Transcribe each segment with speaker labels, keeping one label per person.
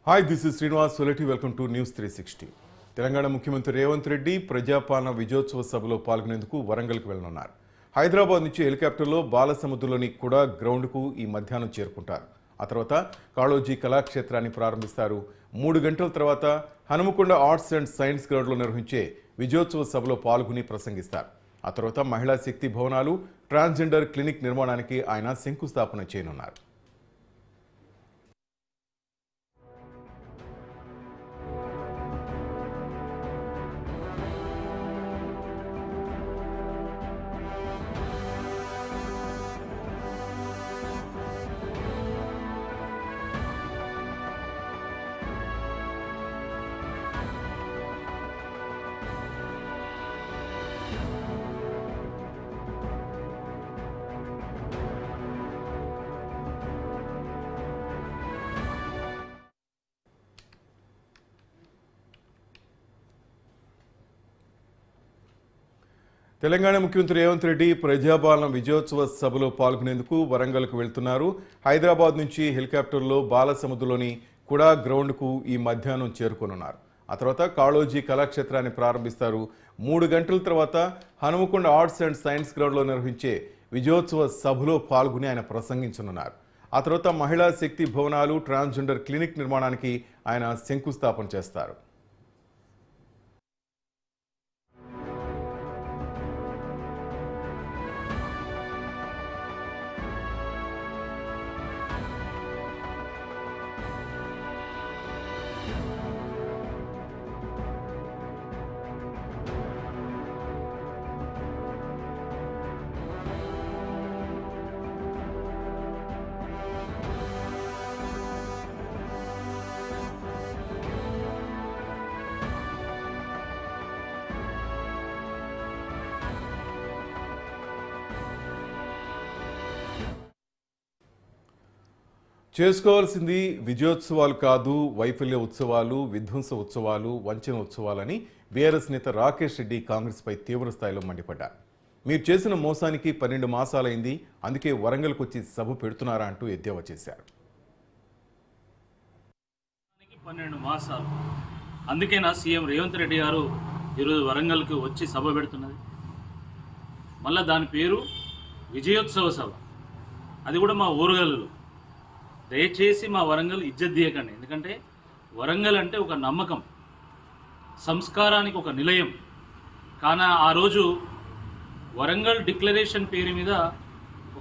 Speaker 1: Hi, this is Srinivas Soleti. Welcome to News 360. Telangana ముఖ్యమంత్రి రేవంత్ రెడ్డి ప్రజాపాలన విజయోత్సవ సభలో పాల్గొనేందుకు వరంగల్కు వెళ్లనున్నారు. హైదరాబాద్ నుంచి హెలికాప్టర్లో బాలసముద్రంలోని కూడా గ్రౌండ్కు ఈ మధ్యాహ్నం చేరుకుంటారు. ఆ తర్వాత కాళోజీ కళాక్షేత్రాన్ని ప్రారంభిస్తారు. 3 గంటల తర్వాత హనుమకొండ ఆర్ట్స్ అండ్ సైన్స్ గ్రౌండ్లో నిర్వహించే విజయోత్సవ సభలో పాల్గొని ప్రసంగిస్తారు. ఆ తర్వాత మహిళా శక్తి భవనాలు, ట్రాన్స్జెండర్ క్లినిక్ నిర్మాణానికి ఆయన శంకుస్థాపన చేయనున్నారు. తెలంగాణ ముఖ్యమంత్రి రేవంత్ రెడ్డి ప్రజాపాలన విజయోత్సవ సభలో పాల్గొనేందుకు వరంగల్కు వెళ్తున్నారు. హైదరాబాద్ నుంచి హెలికాప్టర్లో బాలసముద్రంలోని కూడా గ్రౌండ్కు ఈ మధ్యాహ్నం చేరుకోనున్నారు. ఆ తర్వాత కాళోజీ కళాక్షేత్రాన్ని ప్రారంభిస్తారు. 3 గంటల తర్వాత హనుమకొండ ఆర్ట్స్ అండ్ సైన్స్ గ్రౌండ్లో నిర్వహించే విజయోత్సవ సభలో పాల్గొని ఆయన ప్రసంగించనున్నారు. ఆ తర్వాత మహిళా శక్తి భవనాలు, ట్రాన్స్జెండర్ క్లినిక్ నిర్మాణానికి ఆయన శంకుస్థాపన చేస్తారు. చేసుకోవాల్సింది విజయోత్సవాలు కాదు, వైఫల్య ఉత్సవాలు, విధ్వంస ఉత్సవాలు, వంచన ఉత్సవాలని బీఆర్ఎస్ నేత రాకేష్ రెడ్డి కాంగ్రెస్పై తీవ్ర స్థాయిలో మండిపడ్డారు. మీరు చేసిన మోసానికి 12 మాసాలైంది, అందుకే వరంగల్కు వచ్చి సభ పెడుతున్నారా అంటూ ఎద్దేవా చేశారు.
Speaker 2: 12 మాసాలు అందుకేనా సీఎం రేవంత్ రెడ్డి గారు ఈరోజు వరంగల్కు వచ్చి సభ పెడుతున్నది. మళ్ళీ దాని పేరు విజయోత్సవ సభ, అది కూడా మా ఊరుగల్లులో. దయచేసి మా వరంగల్ ఇజ్జత్ తీయకండి. ఎందుకంటే వరంగల్ అంటే ఒక నమ్మకం, సంస్కారానికి ఒక నిలయం. కానీ ఆ రోజు వరంగల్ డిక్లరేషన్ పేరు మీద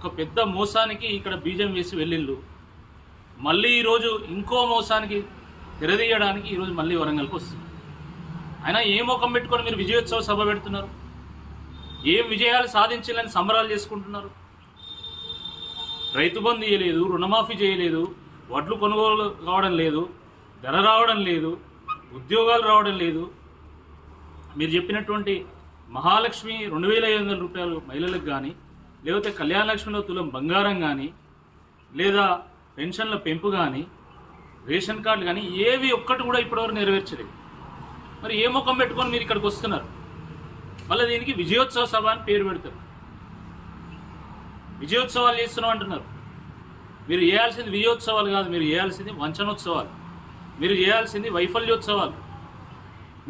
Speaker 2: ఒక పెద్ద మోసానికి ఇక్కడ బీజం వేసి వెళ్ళిళ్ళు. మళ్ళీ ఈరోజు ఇంకో మోసానికి తెరదీయడానికి ఈరోజు మళ్ళీ వరంగల్కి వస్తుంది. అయినా ఏ ముఖం పెట్టుకొని మీరు విజయోత్సవ సభ పెడుతున్నారు? ఏం విజయాలు సాధించాలని సంబరాలు చేసుకుంటున్నారు? రైతు బంధు చేయలేదు, రుణమాఫీ చేయలేదు, వడ్లు కొనుగోలు కావడం లేదు, ధర రావడం లేదు, ఉద్యోగాలు రావడం లేదు. మీరు చెప్పినటువంటి మహాలక్ష్మి 2500 రూపాయలు మహిళలకు కానీ, లేకపోతే కళ్యాణ లక్ష్మిలో తులం బంగారం కానీ, లేదా పెన్షన్ల పెంపు కానీ, రేషన్ కార్డులు కానీ ఏవి ఒక్కటి కూడా ఇప్పటివరకు నెరవేర్చలేదు. మరి ఏ ముఖం పెట్టుకొని మీరు ఇక్కడికి వస్తున్నారు? మళ్ళీ దీనికి విజయోత్సవ సభ అని పేరు పెడతారు. విజయోత్సవాలు చేస్తున్నాం అంటున్నారు. మీరు చేయాల్సింది విజయోత్సవాలు కాదు, మీరు చేయాల్సింది వంచనోత్సవాలు, మీరు చేయాల్సింది వైఫల్యోత్సవాలు,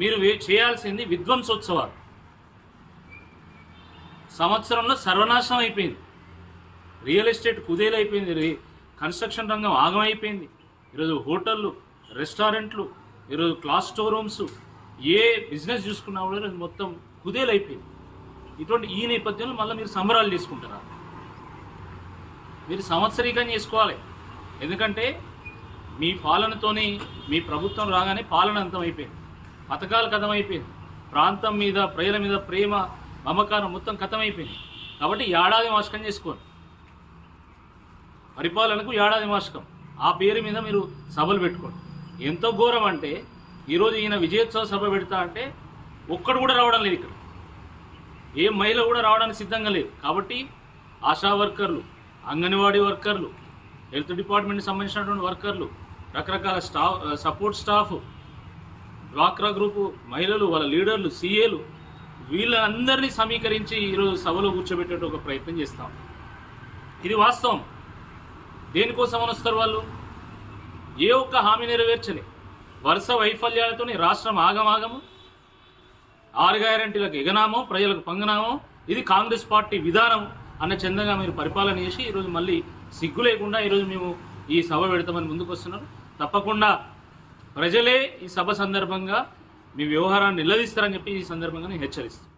Speaker 2: మీరు చేయాల్సింది విధ్వంసోత్సవాలు. సంవత్సరంలో సర్వనాశనం అయిపోయింది, రియల్ ఎస్టేట్ కుదేలైపోయింది, కన్స్ట్రక్షన్ రంగం ఆగమైపోయింది. ఈరోజు హోటళ్ళు, రెస్టారెంట్లు, ఈరోజు క్లాస్ స్టోర్ రూమ్స్, ఏ బిజినెస్ చూసుకున్నా కూడా మొత్తం కుదేలైపోయింది. ఇటువంటి ఈ నేపథ్యంలో మళ్ళీ మీరు సంబరాలు చేసుకుంటారా? మీరు సంవత్సరీకం చేసుకోవాలి. ఎందుకంటే మీ పాలనతోని, మీ ప్రభుత్వం రాగానే పాలన అంతమైపోయింది, పథకాలు కథమైపోయింది, ప్రాంతం మీద, ప్రజల మీద ప్రేమ, మమకారం మొత్తం కథమైపోయింది. కాబట్టి ఏడాది మాసకం చేసుకోండి, పరిపాలనకు ఏడాది మాసకం, ఆ పేరు మీద మీరు సభలు పెట్టుకోండి. ఎంతో ఘోరం అంటే ఈరోజు ఈయన విజయోత్సవ సభ పెడతా అంటే ఒక్కడు కూడా రావడం లేదు, ఇక్కడ ఏ మహిళ కూడా రావడానికి సిద్ధంగా లేదు. కాబట్టి ఆశా వర్కర్లు, అంగన్వాడీ వర్కర్లు, హెల్త్ డిపార్ట్మెంట్కి సంబంధించినటువంటి వర్కర్లు, రకరకాల సపోర్ట్ స్టాఫ్, డ్వాక్రా గ్రూపు మహిళలు, వాళ్ళ లీడర్లు, సీఏలు, వీళ్ళందరినీ సమీకరించి ఈరోజు సభలో కూర్చోబెట్టే ఒక ప్రయత్నం చేస్తాం. ఇది వాస్తవం. దేనికోసం వస్తారు వాళ్ళు? ఏ ఒక్క హామీ నెరవేర్చలే. వరుస వైఫల్యాలతో రాష్ట్రం ఆగమాగము, 6 గ్యారెంటీలకు ఎగనామో, ప్రజలకు పంగనామో, ఇది కాంగ్రెస్ పార్టీ విధానం అన్న చందంగా మీరు పరిపాలన చేసి ఈరోజు మళ్ళీ సిగ్గు లేకుండా ఈరోజు మేము ఈ సభ పెడతామని ముందుకు వస్తున్నారు. తప్పకుండా ప్రజలే ఈ సభ సందర్భంగా మీ వ్యవహారాన్ని నిలదీస్తారని చెప్పి ఈ సందర్భంగా నేను హెచ్చరిస్తాను.